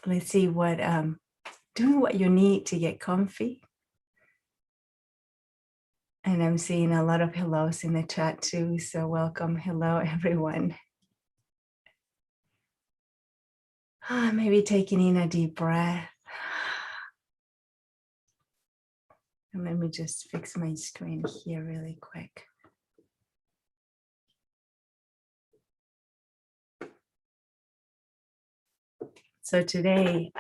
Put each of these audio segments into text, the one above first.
Let's see what doing what you need to get comfy. And I'm seeing a lot of hellos in the chat too. So welcome. Hello, everyone. Maybe taking in a deep breath. And let me just fix my screen here really quick. So today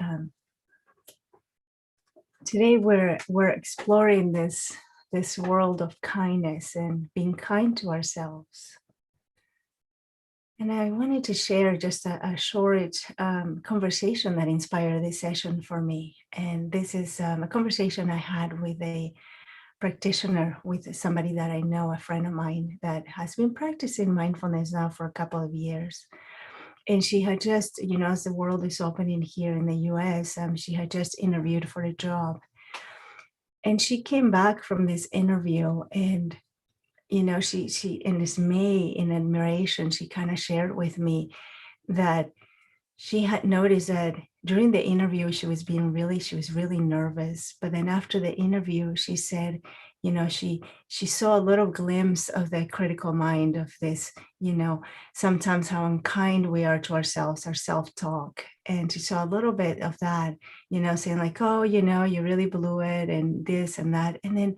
we're exploring this world of kindness and being kind to ourselves. And I wanted to share just a short conversation that inspired this session for me. And this is a conversation I had with a practitioner, with somebody that I know, a friend of mine that has been practicing mindfulness now for a couple of years. And she had just, as the world is opening here in the US, she had just interviewed for a job. And she came back from this interview and she in dismay, in admiration, she kind of shared with me that she had noticed that during the interview she was really nervous, but then after the interview she said, she saw a little glimpse of the critical mind of this, sometimes how unkind we are to ourselves, our self-talk. And she saw a little bit of that, saying like, oh, you really blew it and this and that. And then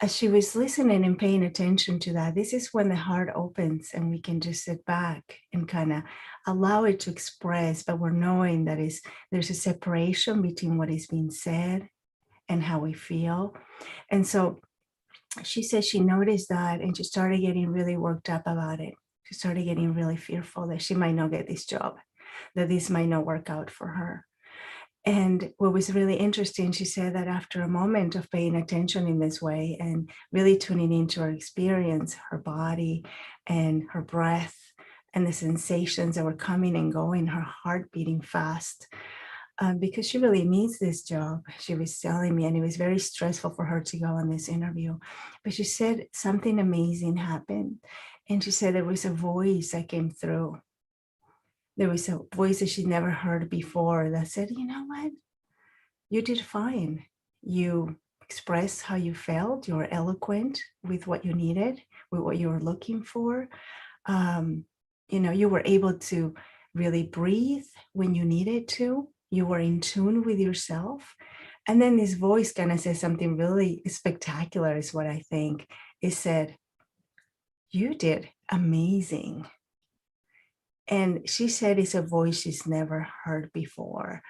as she was listening and paying attention to that, this is when the heart opens and we can just sit back and kind of allow it to express, but we're knowing that there's a separation between what is being said and how we feel. And so she said she noticed that and she started getting really worked up about it. She started getting really fearful that she might not get this job, that this might not work out for her. And what was really interesting, she said that after a moment of paying attention in this way and really tuning into her experience, her body and her breath and the sensations that were coming and going, her heart beating fast, because she really needs this job, she was telling me, and it was very stressful for her to go on this interview. But she said something amazing happened. And she said there was a voice that came through. There was a voice that she'd never heard before that said, you know what? You did fine. You expressed how you felt. You were eloquent with what you needed, with what you were looking for. You were able to really breathe when you needed to. You were in tune with yourself. And then this voice kind of says something really spectacular, is what I think. It said, you did amazing. And she said it's a voice she's never heard before.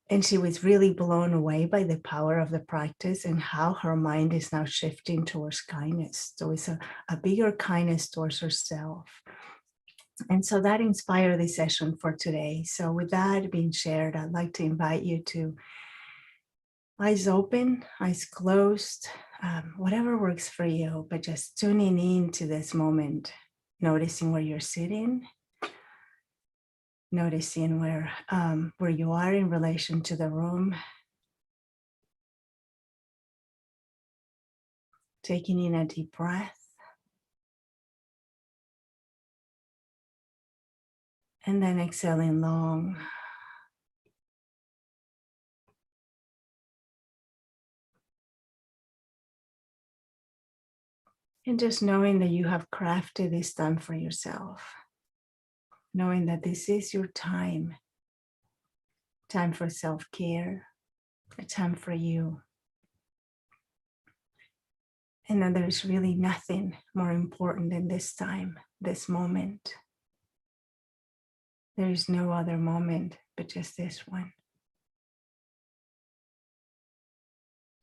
And she was really blown away by the power of the practice and how her mind is now shifting towards kindness. So it's a bigger kindness towards herself. And so that inspired the session for today. So with that being shared, I'd like to invite you to eyes open, eyes closed, whatever works for you, but just tuning into this moment, noticing where you're sitting, noticing where you are in relation to the room, taking in a deep breath, and then exhaling long. And just knowing that you have crafted this time for yourself, knowing that this is your time for self-care, a time for you. And that there's really nothing more important than this time, this moment. There is no other moment but just this one.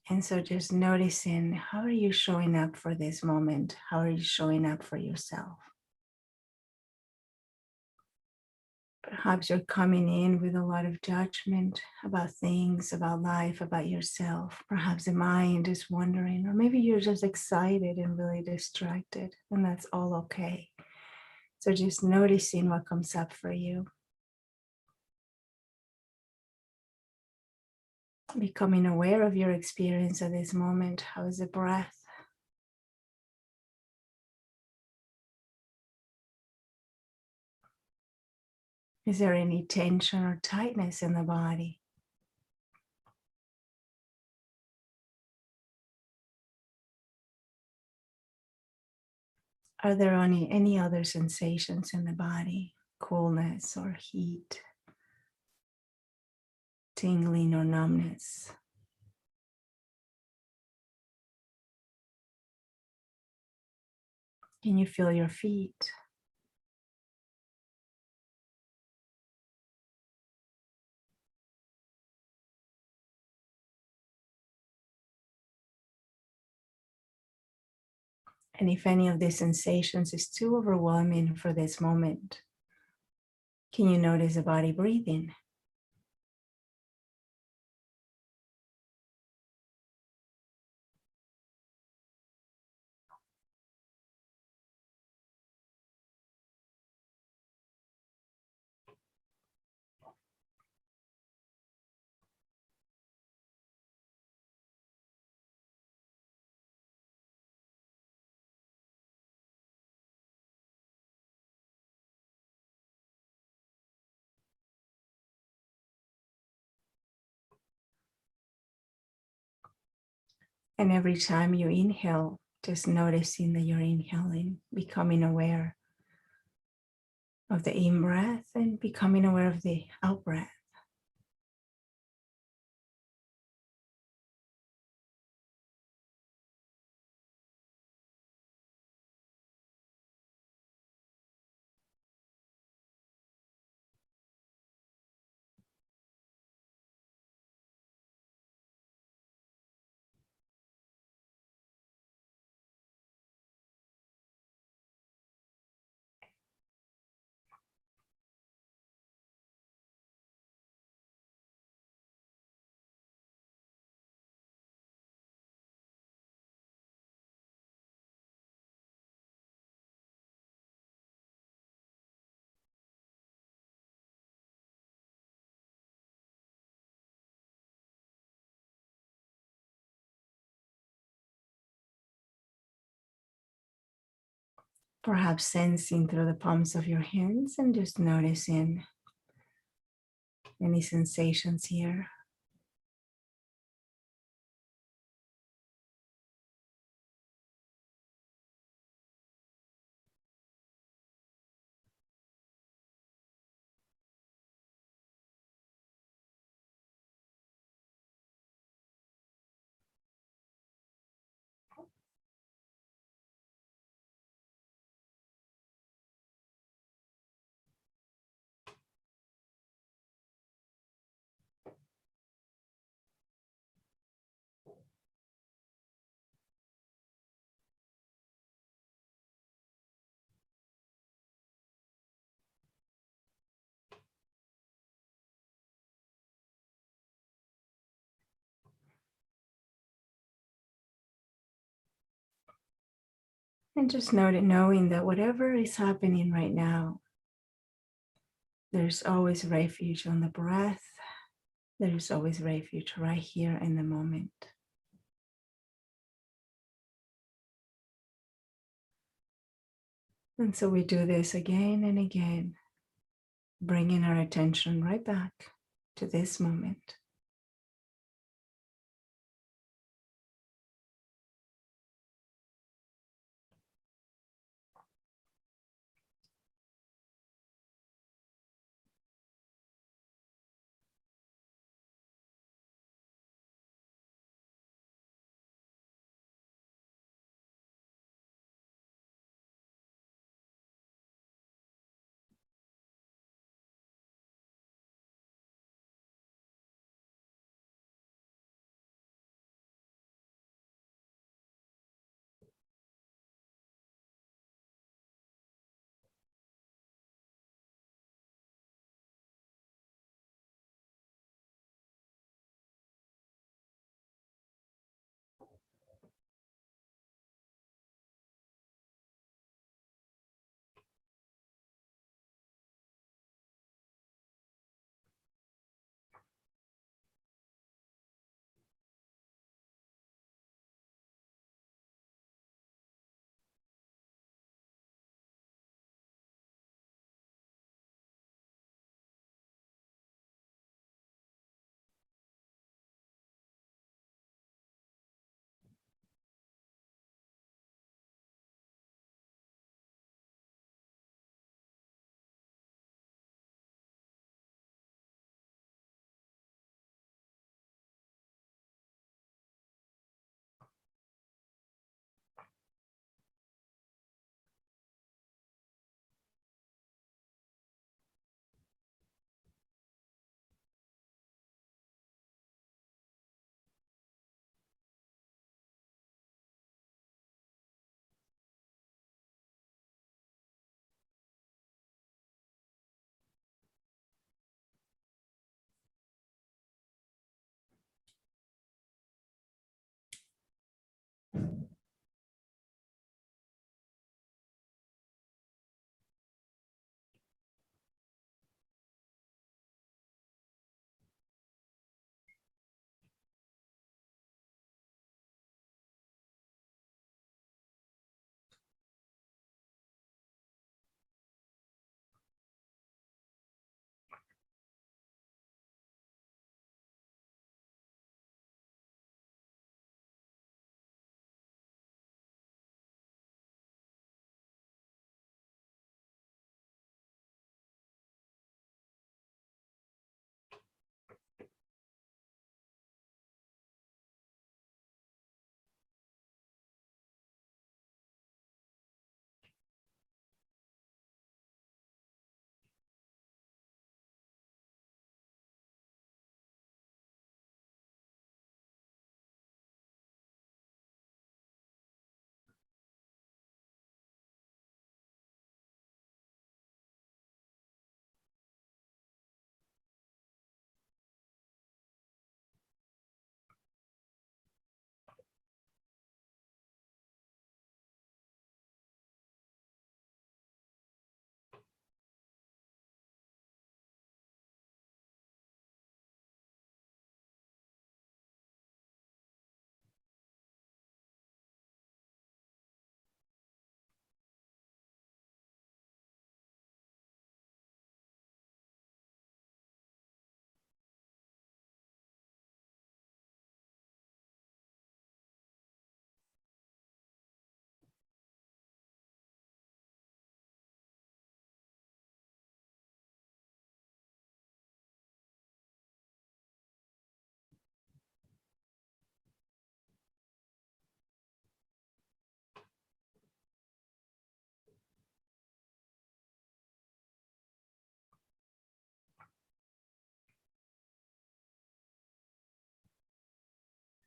And so just noticing, how are you showing up for this moment? How are you showing up for yourself? Perhaps you're coming in with a lot of judgment about things, about life, about yourself. Perhaps the mind is wandering, or maybe you're just excited and really distracted, and that's all okay. So just noticing what comes up for you. Becoming aware of your experience at this moment. How is the breath? Is there any tension or tightness in the body? Are there any other sensations in the body? Coolness or heat, tingling or numbness? Can you feel your feet? And if any of these sensations is too overwhelming for this moment, can you notice the body breathing? And every time you inhale, just noticing that you're inhaling, becoming aware of the in breath and becoming aware of the out breath. Perhaps sensing through the palms of your hands and just noticing any sensations here. And just knowing that whatever is happening right now, there's always refuge on the breath. There's always refuge right here in the moment. And so we do this again and again, bringing our attention right back to this moment.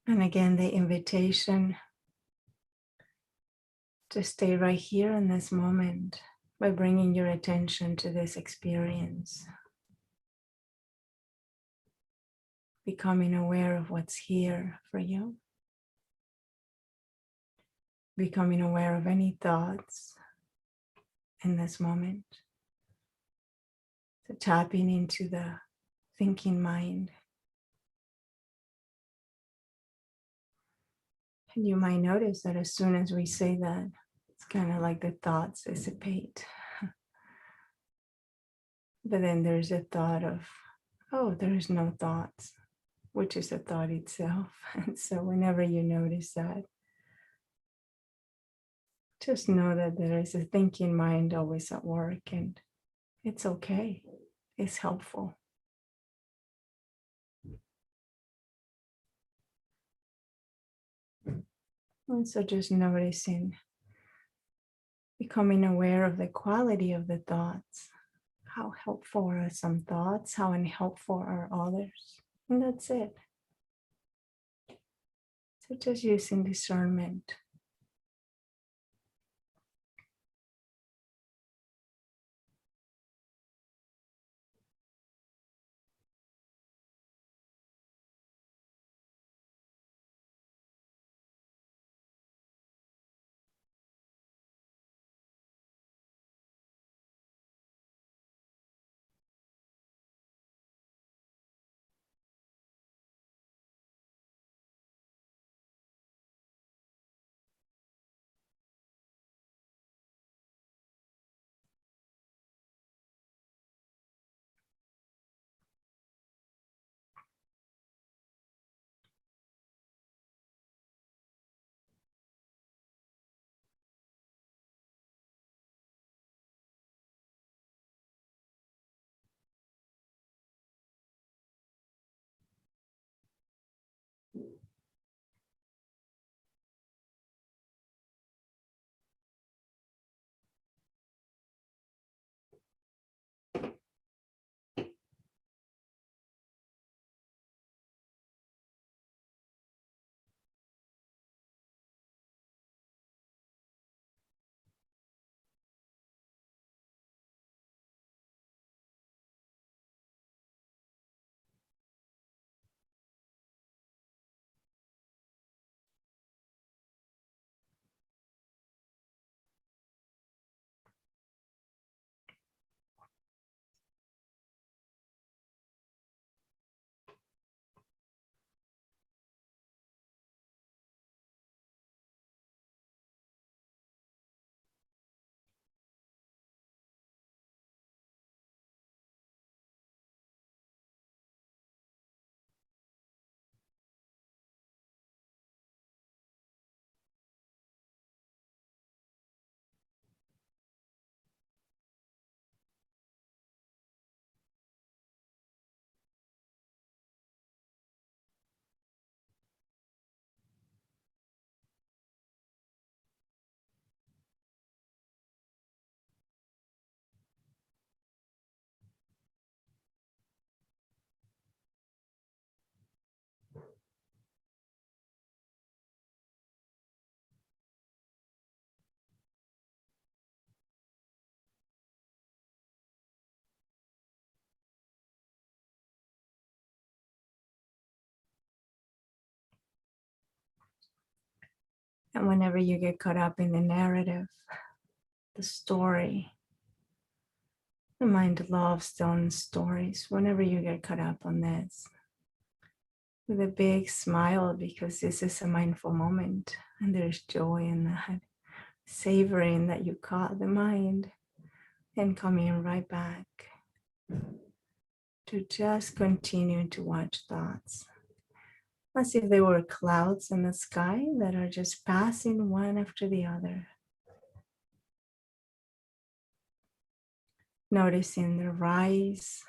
And again, the invitation to stay right here in this moment by bringing your attention to this experience, becoming aware of what's here for you, becoming aware of any thoughts in this moment. So tapping into the thinking mind. And you might notice that as soon as we say that, it's kind of like the thoughts dissipate. But then there's a thought of, oh, there's no thoughts, which is a thought itself. And so whenever you notice that, just know that there is a thinking mind always at work, and it's okay. It's helpful. And so just noticing, becoming aware of the quality of the thoughts. How helpful are some thoughts? How unhelpful are others? And that's it. So just using discernment. And whenever you get caught up in the narrative, the story, the mind loves telling stories. Whenever you get caught up on this, with a big smile, because this is a mindful moment and there's joy in that, savoring that you caught the mind and coming right back to just continue to watch thoughts as if they were clouds in the sky that are just passing one after the other. Noticing the rise,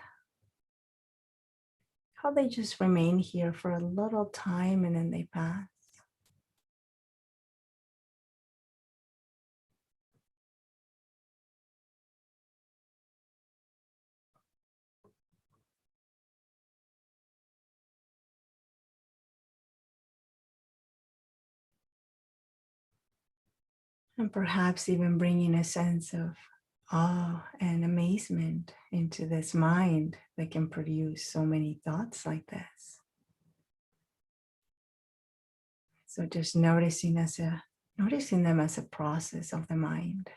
how they just remain here for a little time and then they pass. And perhaps even bringing a sense of awe and amazement into this mind that can produce so many thoughts like this. So just noticing them as a process of the mind.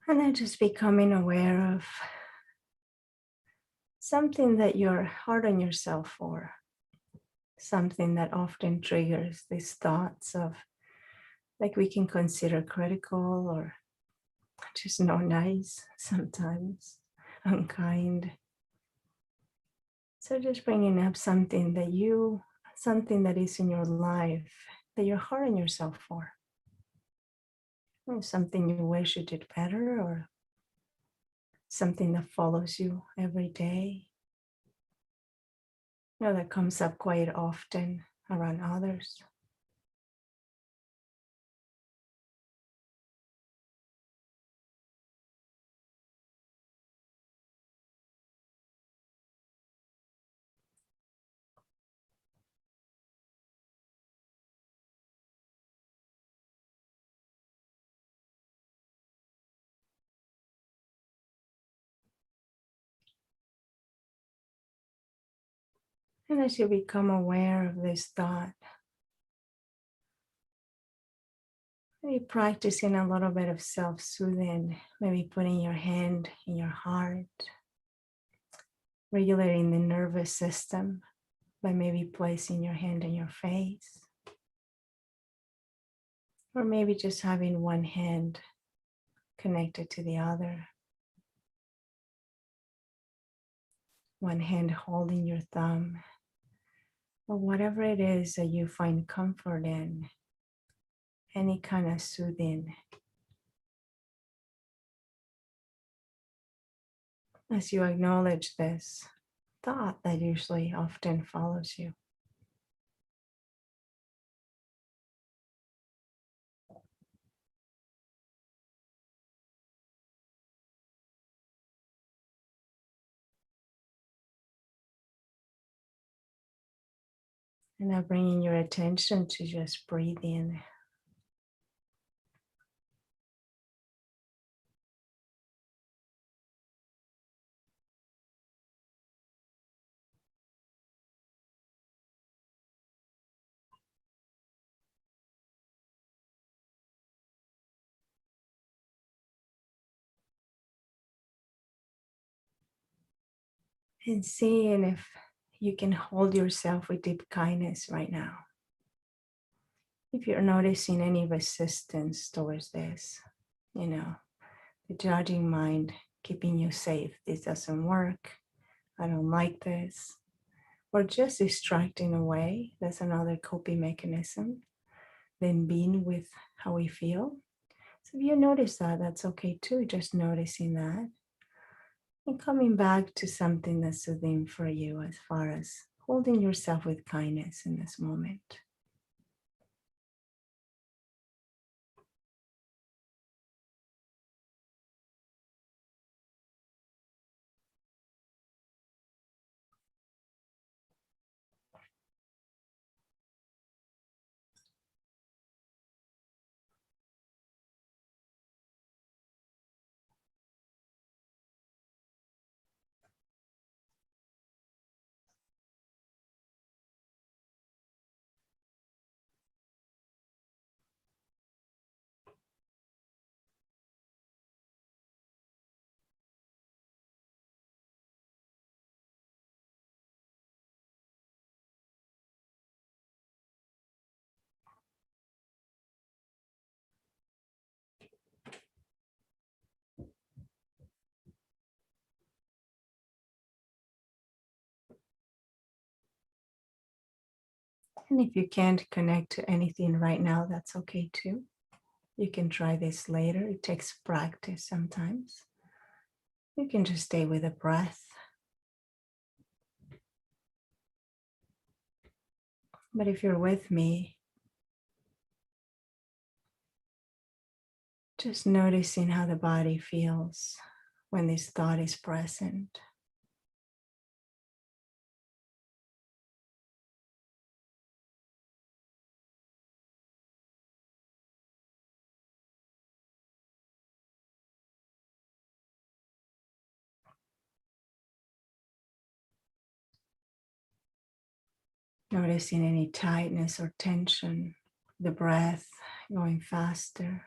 And then just becoming aware of something that you're hard on yourself for, something that often triggers these thoughts of, like, we can consider critical or just not nice sometimes, unkind. So just bringing up something that is in your life that you're hard on yourself for. Or something you wish you did better, or something that follows you every day. That comes up quite often around others. And as you become aware of this thought, maybe practicing a little bit of self-soothing, maybe putting your hand in your heart, regulating the nervous system by maybe placing your hand on your face, or maybe just having one hand connected to the other, one hand holding your thumb, or whatever it is that you find comfort in, any kind of soothing. As you acknowledge this thought that usually often follows you. And now bringing your attention to just breathing. And seeing if you can hold yourself with deep kindness right now. If you're noticing any resistance towards this, the judging mind keeping you safe. This doesn't work. I don't like this. Or just distracting away. That's another coping mechanism. Then being with how we feel. So if you notice that, that's okay too. Just noticing that. And coming back to something that's soothing for you as far as holding yourself with kindness in this moment. And if you can't connect to anything right now, that's okay too. You can try this later. It takes practice sometimes. You can just stay with the breath. But if you're with me, just noticing how the body feels when this thought is present. Noticing any tightness or tension, the breath going faster.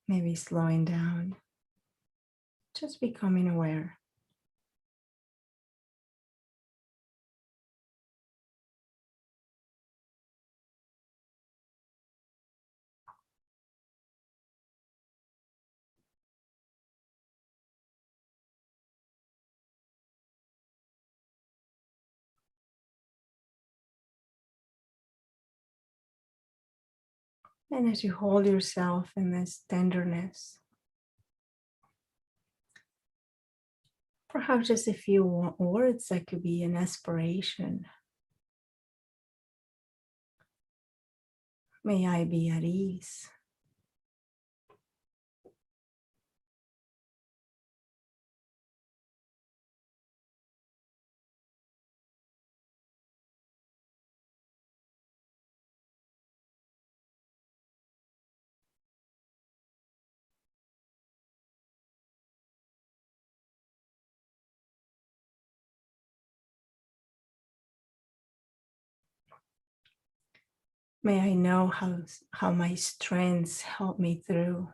Maybe slowing down, just becoming aware. And as you hold yourself in this tenderness, perhaps just a few words that could be an aspiration. May I be at ease. May I know how my strengths help me through.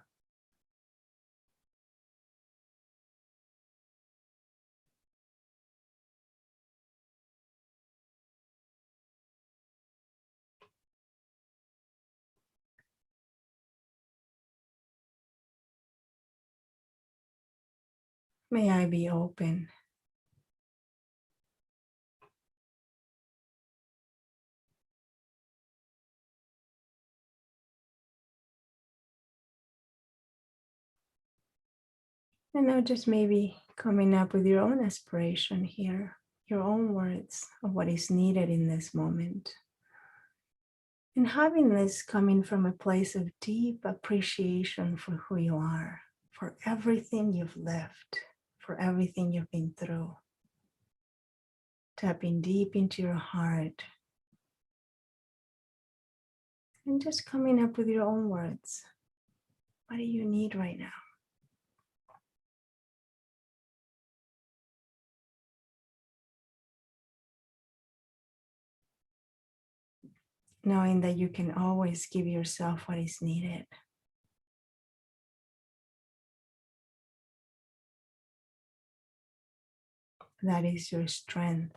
May I be open. And now just maybe coming up with your own aspiration here, your own words of what is needed in this moment. And having this coming from a place of deep appreciation for who you are, for everything you've lived, for everything you've been through. Tapping deep into your heart and just coming up with your own words. What do you need right now? Knowing that you can always give yourself what is needed. That is your strength.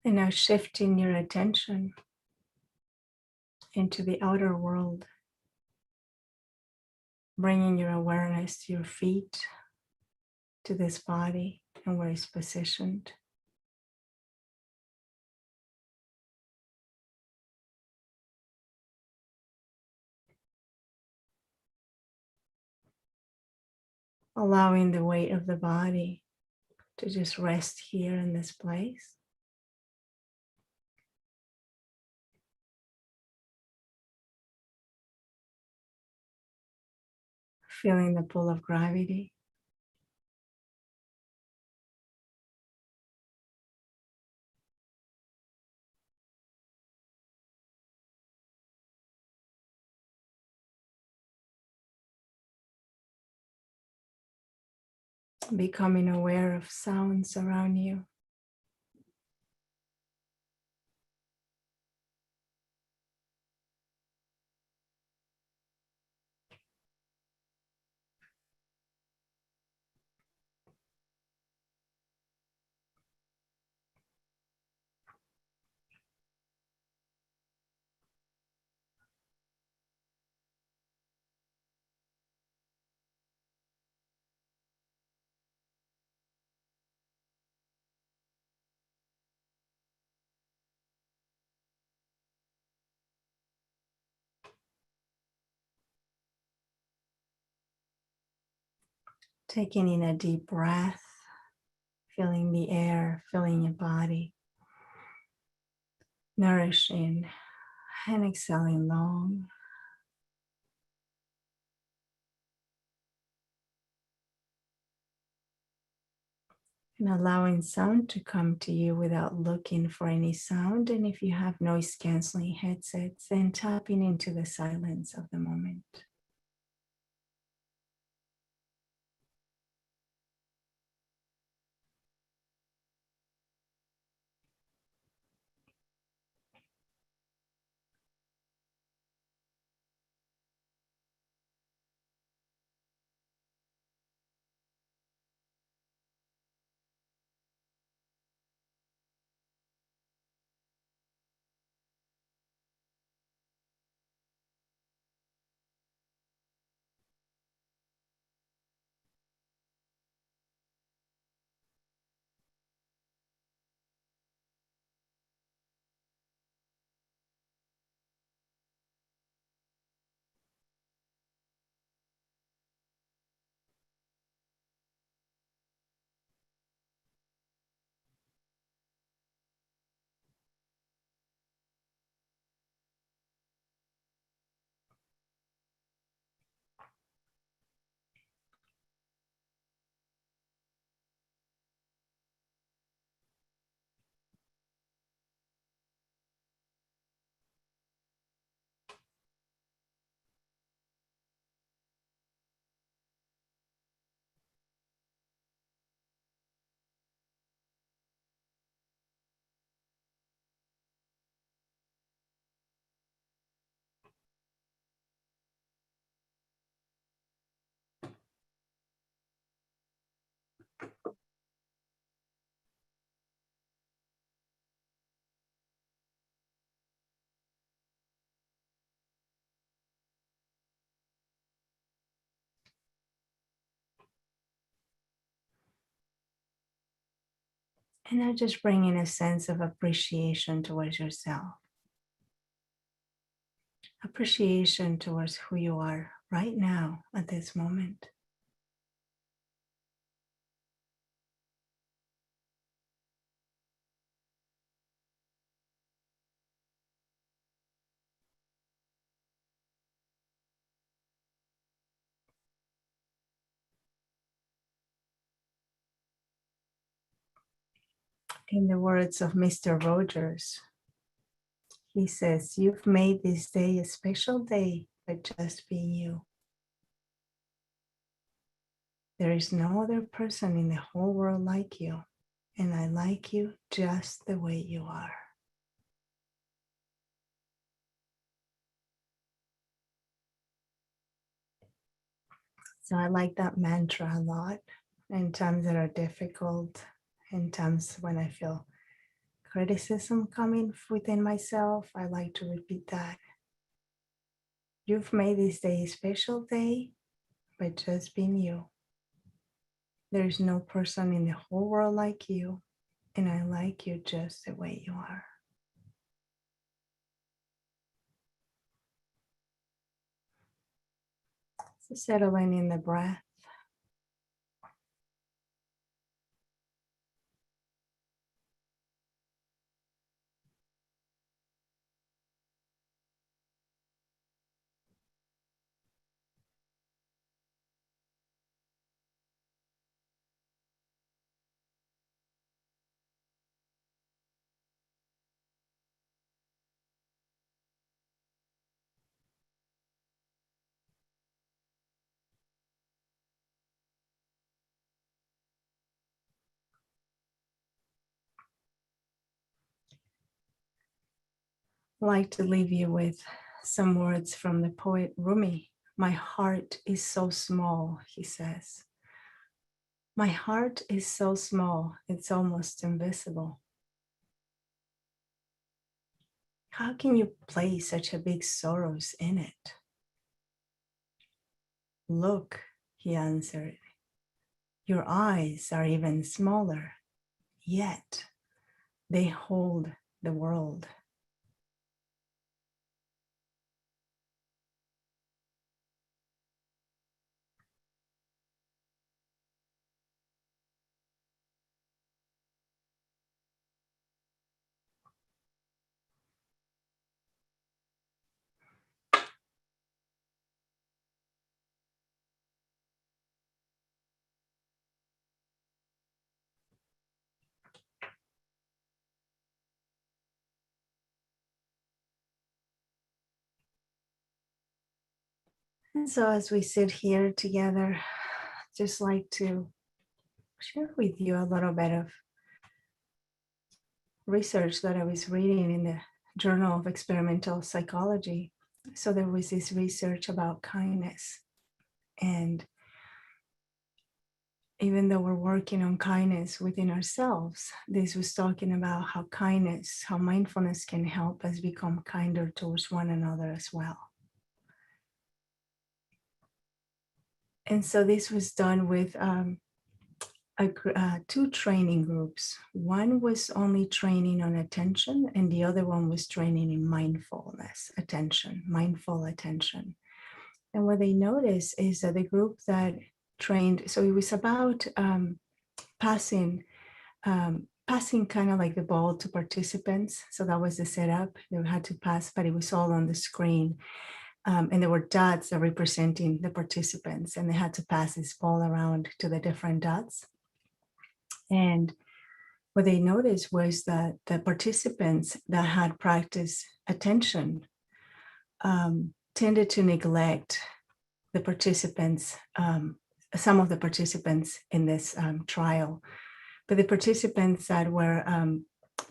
And now shifting your attention into the outer world, bringing your awareness to your feet, to this body and where it's positioned. Allowing the weight of the body to just rest here in this place. Feeling the pull of gravity. Becoming aware of sounds around you. Taking in a deep breath, feeling the air, filling your body, nourishing, and exhaling long. And allowing sound to come to you without looking for any sound. And if you have noise canceling headsets, then tapping into the silence of the moment. And now just bringing a sense of appreciation towards yourself. Appreciation towards who you are right now at this moment. In the words of Mr. Rogers, he says, "You've made this day a special day by just being you. There is no other person in the whole world like you, and I like you just the way you are." So I like that mantra a lot in times that are difficult, in times when I feel criticism coming within myself, I like to repeat that. You've made this day a special day by just being you. There's no person in the whole world like you, and I like you just the way you are. So settling in the breath. I'd like to leave you with some words from the poet Rumi. My heart is so small, he says. My heart is so small, it's almost invisible. How can you place such a big sorrows in it? Look, he answered, your eyes are even smaller, yet they hold the world. And so as we sit here together, just like to share with you a little bit of research that I was reading in the Journal of Experimental Psychology. So there was this research about kindness. And even though we're working on kindness within ourselves, this was talking about how kindness, how mindfulness can help us become kinder towards one another as well. And so this was done with two training groups. One was only training on attention, and the other one was training in mindfulness, attention, mindful attention. And what they noticed is that the group that trained, so it was about passing kind of like the ball to participants. So that was the setup. They had to pass, but it was all on the screen. And there were dots that representing the participants, and they had to pass this ball around to the different dots. And what they noticed was that the participants that had practiced attention tended to neglect the participants, some of the participants in this trial. But the participants that were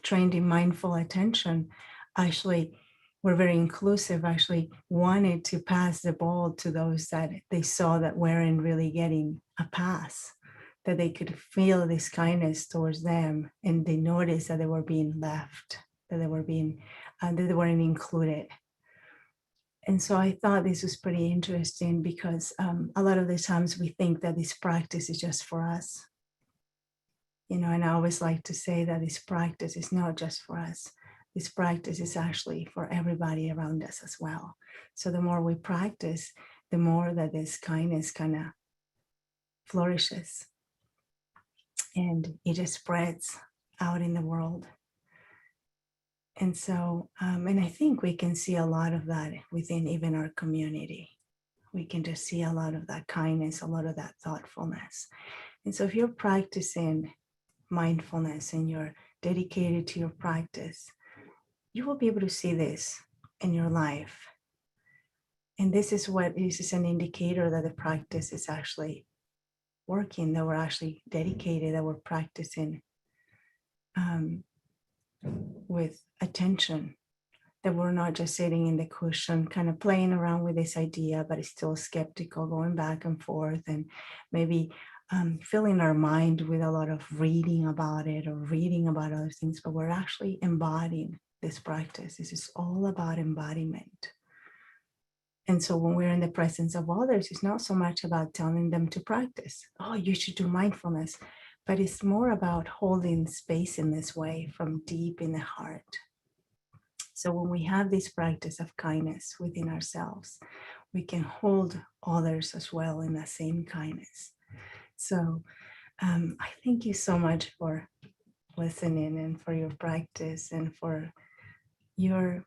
trained in mindful attention actually were very inclusive, actually wanted to pass the ball to those that they saw that weren't really getting a pass, that they could feel this kindness towards them, and they noticed that they were being left, that they were being, that they weren't included. And so I thought this was pretty interesting because a lot of the times we think that this practice is just for us. You know, and I always like to say that this practice is not just for us. This practice is actually for everybody around us as well. So the more we practice, the more that this kindness kind of flourishes and it just spreads out in the world. And so, and I think we can see a lot of that within even our community. We can just see a lot of that kindness, a lot of that thoughtfulness. And so if you're practicing mindfulness and you're dedicated to your practice, you will be able to see this in your life. And this is an indicator that the practice is actually working, that we're actually dedicated, that we're practicing with attention, that we're not just sitting in the cushion, kind of playing around with this idea, but it's still skeptical, going back and forth, and maybe filling our mind with a lot of reading about it or reading about other things, but we're actually embodying this practice. This is all about embodiment. And so when we're in the presence of others, it's not so much about telling them to practice. Oh, you should do mindfulness. But it's more about holding space in this way from deep in the heart. So when we have this practice of kindness within ourselves, we can hold others as well in that same kindness. So I thank you so much for listening and for your practice and for your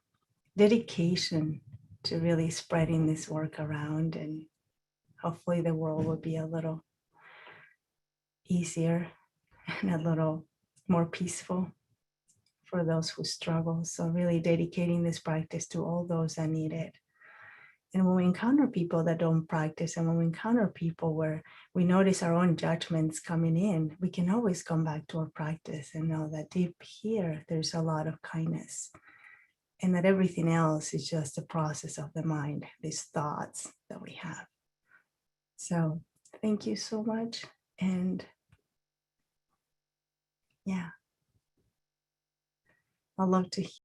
dedication to really spreading this work around, and hopefully the world will be a little easier and a little more peaceful for those who struggle. So really dedicating this practice to all those that need it. And when we encounter people that don't practice, and when we encounter people where we notice our own judgments coming in, we can always come back to our practice and know that deep here, there's a lot of kindness, and that everything else is just a process of the mind, these thoughts that we have. So thank you so much. And yeah, I'd love to